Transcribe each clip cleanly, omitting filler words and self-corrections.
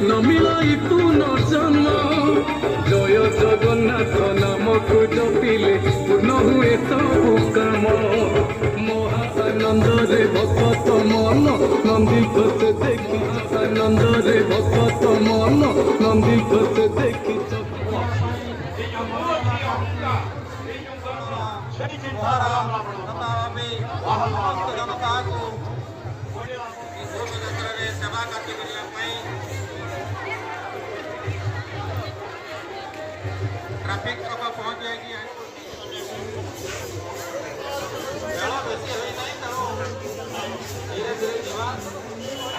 নমিলাই তু নজন্ম জয় জগন্নাথ নামকু জপিলে পূর্ণ হুয়ে সবু কাম মহা আনন্দরে ভকত মন নন্দী ঘোষে দেখি আনন্দরে ভকত মন নন্দী ঘোষে দেখি ट्रैफिक सब पहुंच जाएगी धीरे धीरे जीवा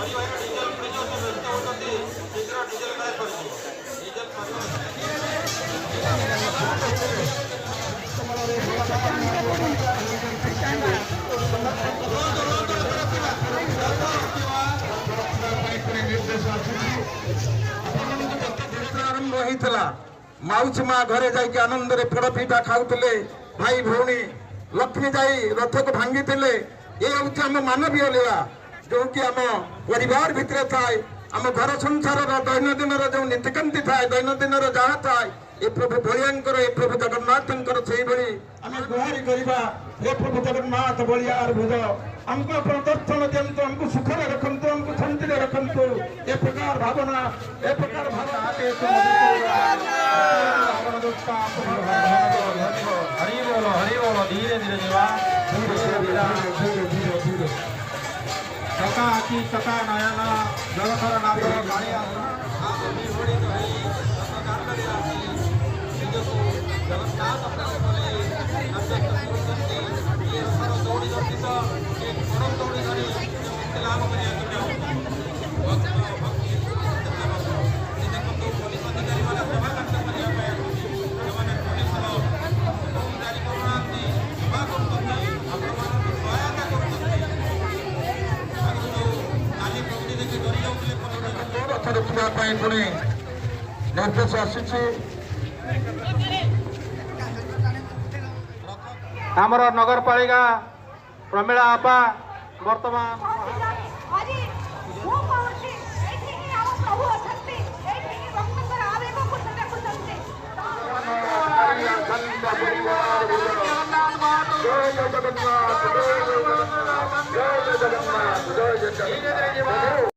डीजल व्यस्त होती शीघ्र डीजल काय आरंभ होता माउसी माँ घरे जाइए आनंद रे पोड़ पिठा खाऊले भाई भौणी लक्ष्मी जाई रथ को भांगी ये हूँ आम मानवीय लीला जो कि आम परिवार भितर थाए आम घर संसार दैनंदिन जो नीतिकांति थाए दैनंदिन जहाँ थाए ये प्रभु बलियांकर ये प्रभु जगन्नाथंकर से आम गुहारी करवा हे प्रभु जगन्नाथ बलियार भुज हमको प्रदर्शन दिंतु हमको सुखरे रखंतु हमको शांति रखंतु ये प्रकार भावना ये प्रकार भावना हरि बोलो धीरे धीरे जीवा चका आखि चका नयन जगतर नागर गाड़ी पुणी निर्देश आमर नगरपालिका प्रमीला आपा वर्तमान जय जगन्नाथ जय जगन्नाथ जय जगन्नाथ जय जगन्नाथ